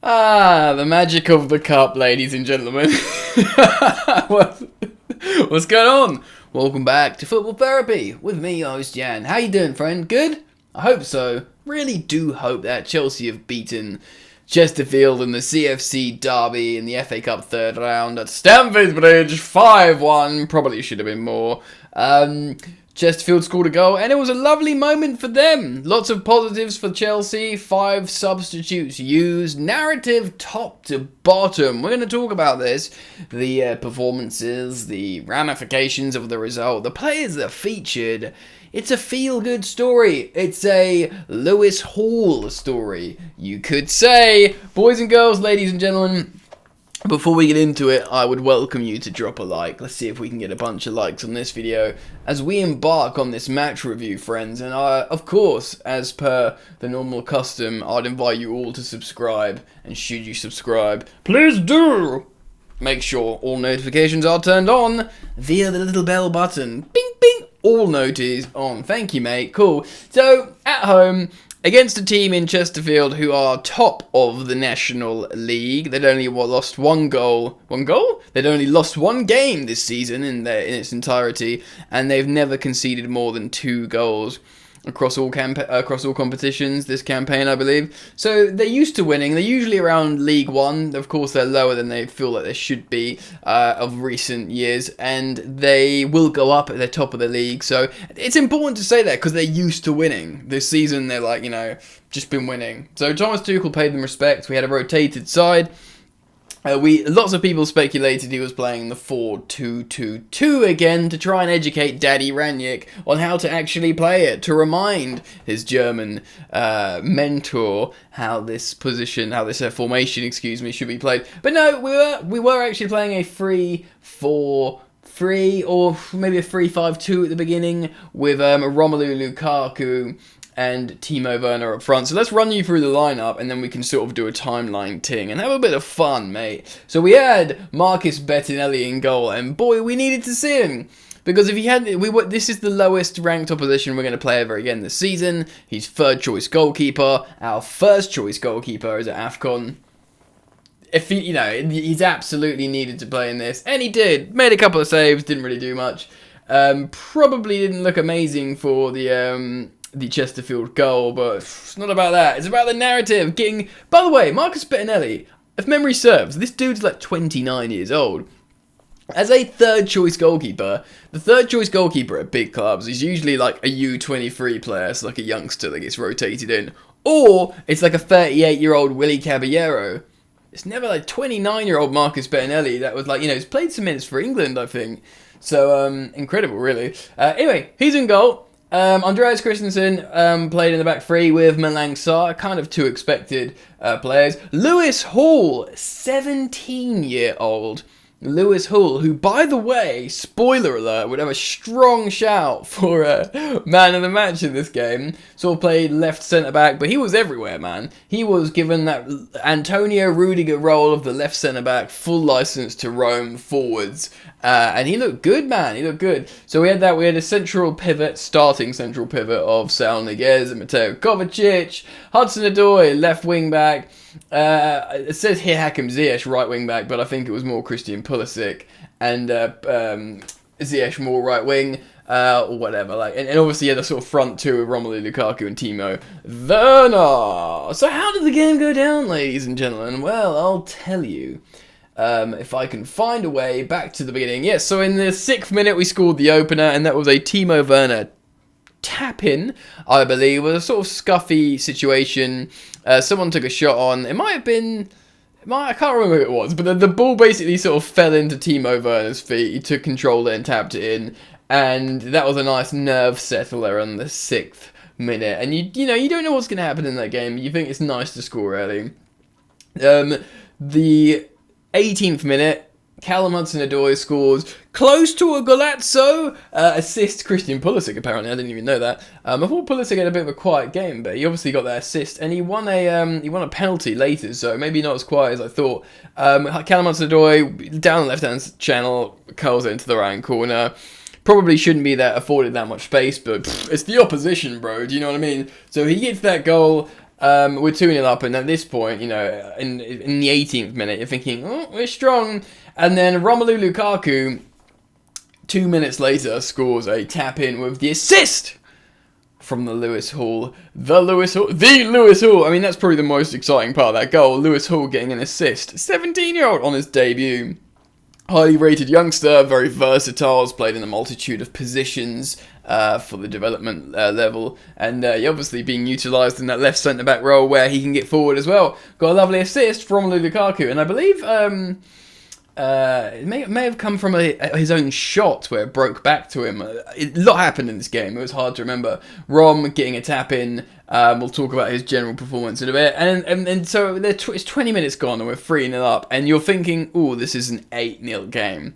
Ah, the magic of the cup, ladies and gentlemen. What's going on? Welcome back to Football Therapy with me, your host Jan. How you doing, friend? Good? I hope so. Really do hope that Chelsea have beaten Chesterfield in the CFC derby in the FA Cup third round at Stamford Bridge, 5-1. Probably should have been more. Chesterfield scored a goal, and it was a lovely moment for them. Lots of positives for Chelsea. 5 substitutes used. Narrative top to bottom. We're going to talk about this. The performances, the ramifications of the result, the players that featured. It's a feel-good story. It's a Lewis Hall story, you could say. Boys and girls, ladies and gentlemen, before we get into it, I would welcome you to drop a like. Let's see if we can get a bunch of likes on this video as we embark on this match review, friends. And of course, as per the normal custom, I'd invite you all to subscribe. And should you subscribe, please do make sure all notifications are turned on via the little bell button. Bing, bing. All noties on. Thank you, mate. Cool. So, at home, against a team in Chesterfield who are top of the National League. They'd only lost one goal. One goal? They'd only lost one game this season in its entirety, and they've never conceded more than 2 goals across all competitions this campaign, I believe. So they're used to winning. They're usually around League One. Of course, they're lower than they feel like they should be of recent years, and they will go up at the top of the league. So it's important to say that because they're used to winning. This season, they're like, just been winning. So Thomas Tuchel paid them respect. We had a rotated side. Lots of people speculated he was playing the 4-2-2-2 again to try and educate Daddy Ranić on how to actually play it, to remind his German mentor how this formation, should be played. But no, we were actually playing a 3-4-3 or maybe a 3-5-2 at the beginning with Romelu Lukaku and Timo Werner up front. So let's run you through the lineup and then we can sort of do a timeline ting and have a bit of fun, mate. So we had Marcus Bettinelli in goal, and boy, we needed to see him. Because if he had, this is the lowest ranked opposition we're going to play ever again this season. He's third choice goalkeeper. Our first choice goalkeeper is at AFCON. If he's absolutely needed to play in this, and he did. Made a couple of saves, didn't really do much. Probably didn't look amazing for the Chesterfield goal, but it's not about that. It's about the narrative. By the way, Marcus Bettinelli, if memory serves, this dude's like 29 years old. As a third choice goalkeeper, the third choice goalkeeper at big clubs is usually like a U23 player, so like a youngster that gets rotated in. Or it's like a 38-year-old Willy Caballero. It's never like 29-year-old Marcus Bettinelli that was like, he's played some minutes for England, I think. So, incredible, really. Anyway, he's in goal. Andreas Christensen played in the back 3 with Malang Sarr, kind of 2 expected players. Lewis Hall, 17-year-old Lewis Hall, who, by the way, spoiler alert, would have a strong shout for man of the match in this game. Sort of played left centre-back, but he was everywhere, man. He was given that Antonio Rudiger role of the left centre-back, full licence to roam forwards. And he looked good, man. He looked good. So we had that. We had a starting central pivot of Saul Niguez and Mateo Kovacic. Hudson-Odoi, left wing back. It says here Hakim Ziyech, right wing back, but I think it was more Christian Pulisic and Ziyech more right wing. Or whatever, and obviously the sort of front 2 of Romelu Lukaku and Timo Werner. So how did the game go down, ladies and gentlemen? Well, I'll tell you. If I can find a way back to the beginning. Yes, so in the 6th minute we scored the opener, and that was a Timo Werner tap-in, I believe. It was a sort of scuffy situation. Someone took a shot on. It might have been... I can't remember who it was, but the ball basically sort of fell into Timo Werner's feet. He took control and tapped it in, and that was a nice nerve settler on the 6th minute. And you don't know what's going to happen in that game. You think it's nice to score early. The 18th minute, Callum Hudson-Odoi scores close to a golazzo, assist Christian Pulisic, apparently. I didn't even know that. I thought Pulisic had a bit of a quiet game, but he obviously got that assist, and he won a penalty later, so maybe not as quiet as I thought. Callum Hudson-Odoi, down the left-hand channel, curls it into the right corner. Probably shouldn't be afforded that much space, but it's the opposition, bro, do you know what I mean? So he gets that goal. We're 2-0 up, and at this point, in the 18th minute, you're thinking, oh, we're strong. And then Romelu Lukaku, 2 minutes later, scores a tap-in with the assist from the Lewis Hall. The Lewis Hall. I mean, that's probably the most exciting part of that goal. Lewis Hall getting an assist. 17-year-old on his debut. Highly rated youngster, very versatile, has played in a multitude of positions for the development level, and obviously being utilised in that left centre-back role where he can get forward as well. Got a lovely assist from Romelu Lukaku, and I believe it may have come from his own shot where it broke back to him. A lot happened in this game. It was hard to remember. Rom getting a tap in. We'll talk about his general performance in a bit. And so it's 20 minutes gone and we're 3-0 up. And you're thinking, ooh, this is an 8-0 game.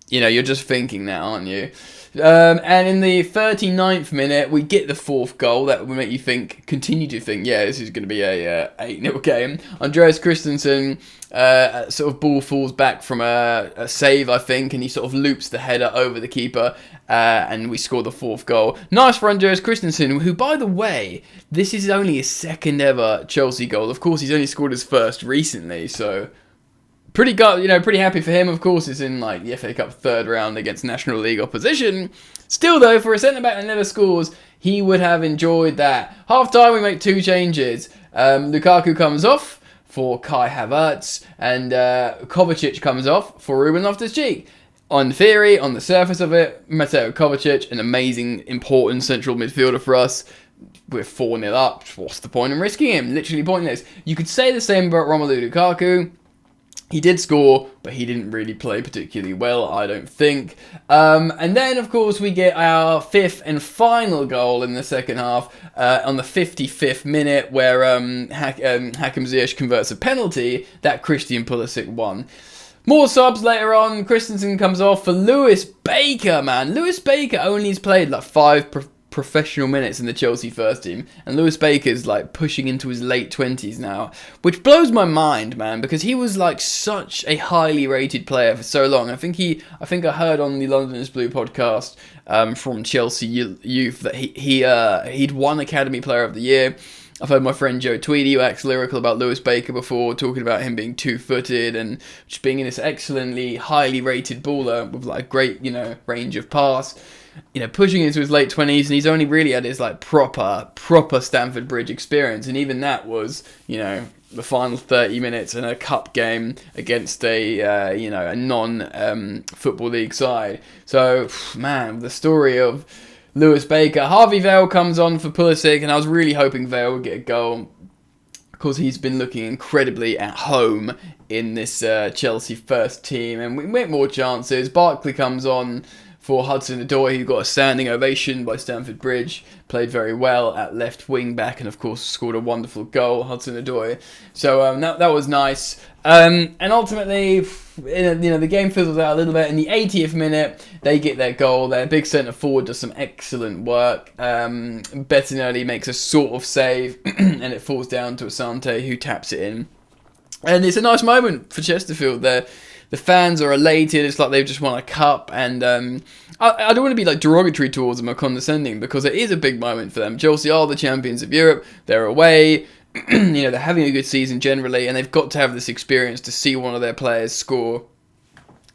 You're just thinking that, aren't you? And in the 39th minute, we get the fourth goal. That will make you continue to think, yeah, this is going to be a 8-0 game. Andreas Christensen, sort of ball falls back from a save, I think, and he sort of loops the header over the keeper, and we score the fourth goal. Nice for Andreas Christensen, who, by the way, this is only his second ever Chelsea goal. Of course, he's only scored his first recently, so pretty happy for him. Of course, it's in the FA Cup third round against National League opposition. Still, though, for a centre-back that never scores, he would have enjoyed that. Half-time, we make two changes. Lukaku comes off for Kai Havertz, and Kovacic comes off for Ruben Loftus-Cheek. On theory, on the surface of it, Mateo Kovacic, an amazing, important central midfielder for us. We're 4-0 up. What's the point in risking him? Literally pointless. You could say the same about Romelu Lukaku. He did score, but he didn't really play particularly well, I don't think. And then, of course, we get our fifth and final goal in the second half on the 55th minute, where Hakim Ziyech converts a penalty that Christian Pulisic won. More subs later on. Christensen comes off for Lewis Baker, man. Lewis Baker only has played 5 professional minutes in the Chelsea first team, and Lewis Baker's pushing into his late 20s now, which blows my mind, man, because he was such a highly rated player for so long. I think I heard on the London is Blue podcast from Chelsea Youth that he'd won Academy Player of the Year. I've heard my friend Joe Tweedy wax lyrical about Lewis Baker before, talking about him being two-footed and just being in this excellently highly rated baller with a great range of pass. Pushing into his late 20s, and he's only really had his proper Stamford Bridge experience, and even that was the final 30 minutes in a cup game against a non football league side. So man, the story of Lewis Baker. Harvey Vale comes on for Pulisic, and I was really hoping Vale would get a goal because he's been looking incredibly at home in this Chelsea first team, and we make more chances. Barkley comes on for Hudson-Odoi, who got a standing ovation by Stamford Bridge, played very well at left wing back, and of course scored a wonderful goal, Hudson-Odoi. So that was nice. And ultimately, the game fizzles out a little bit. In the 80th minute, they get their goal. Their big centre forward does some excellent work. Bettinelli makes a sort of save, and it falls down to Asante, who taps it in. And it's a nice moment for Chesterfield there. The fans are elated. It's like they've just won a cup, and I don't want to be derogatory towards them or condescending, because it is a big moment for them. Chelsea are the champions of Europe. They're away. They're having a good season generally, and they've got to have this experience to see one of their players score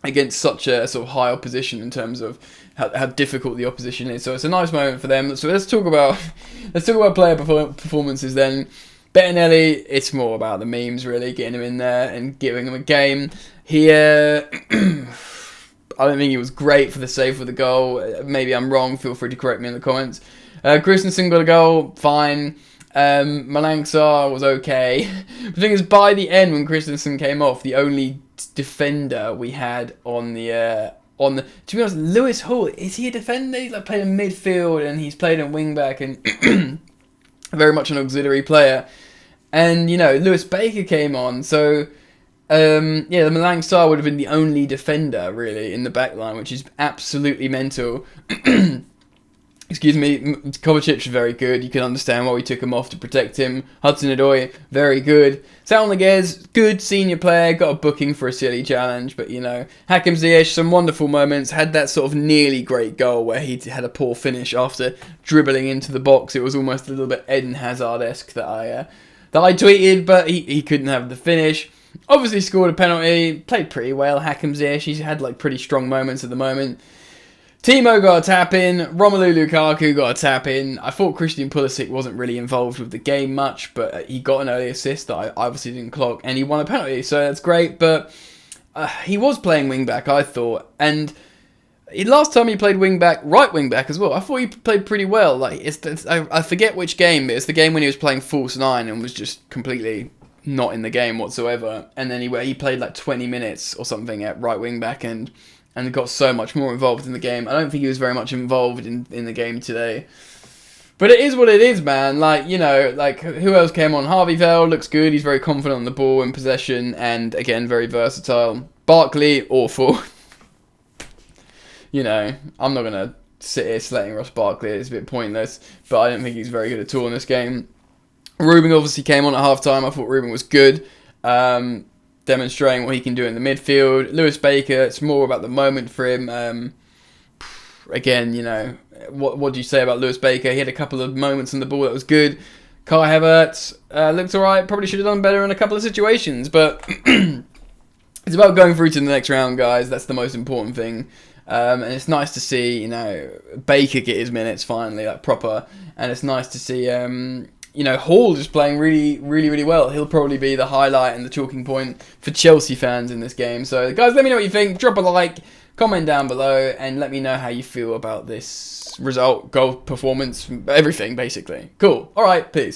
against such a sort of high opposition in terms of how difficult the opposition is. So it's a nice moment for them. So let's talk about player performances then. Bettinelli, it's more about the memes, really, getting him in there and giving him a game. I don't think he was great for the save for the goal. Maybe I'm wrong. Feel free to correct me in the comments. Christensen got a goal, fine. Malang Sarr was okay. The thing is, by the end, when Christensen came off, the only defender we had on the to be honest, Lewis Hall, is he a defender? He's played in midfield and he's played in wing back and very much an auxiliary player. And Lewis Baker came on, so the Malang Sarr would have been the only defender really in the back line, which is absolutely mental. Excuse me, Kovacic was very good. You can understand why we took him off to protect him. Hudson-Odoi, very good. Saul Niguez, good senior player, got a booking for a silly challenge, but Hakim Ziyech, some wonderful moments. Had that sort of nearly great goal where he had a poor finish after dribbling into the box. It was almost a little bit Eden Hazard-esque that I tweeted, but he couldn't have the finish. Obviously scored a penalty, played pretty well. Hakim Ziyech, he's had pretty strong moments at the moment. Timo got a tap in, Romelu Lukaku got a tap in. I thought Christian Pulisic wasn't really involved with the game much, but he got an early assist that I obviously didn't clock, and he won a penalty, so that's great. But he was playing wing back, I thought, and last time he played wing back, right wing back as well. I thought he played pretty well. I forget which game, but it's the game when he was playing false nine and was just completely not in the game whatsoever. And then he played 20 minutes or something at right wing back and got so much more involved in the game. I don't think he was very much involved in the game today. But it is what it is, man. Who else came on? Harvey Vale looks good. He's very confident on the ball in possession and, again, very versatile. Barkley, awful. I'm not going to sit here slating Ross Barkley. It's a bit pointless. But I don't think he's very good at all in this game. Ruben obviously came on at half-time. I thought Ruben was good. Demonstrating what he can do in the midfield. Lewis Baker, it's more about the moment for him. Again, what do you say about Lewis Baker? He had a couple of moments on the ball that was good. Kai Havertz looked alright. Probably should have done better in a couple of situations, but it's about going through to the next round, guys. That's the most important thing. And it's nice to see, Baker get his minutes finally, proper. And it's nice to see, Hall just playing really, really, really well. He'll probably be the highlight and the talking point for Chelsea fans in this game. So, guys, let me know what you think. Drop a like, comment down below, and let me know how you feel about this result, goal, performance, everything, basically. Cool. All right, peace.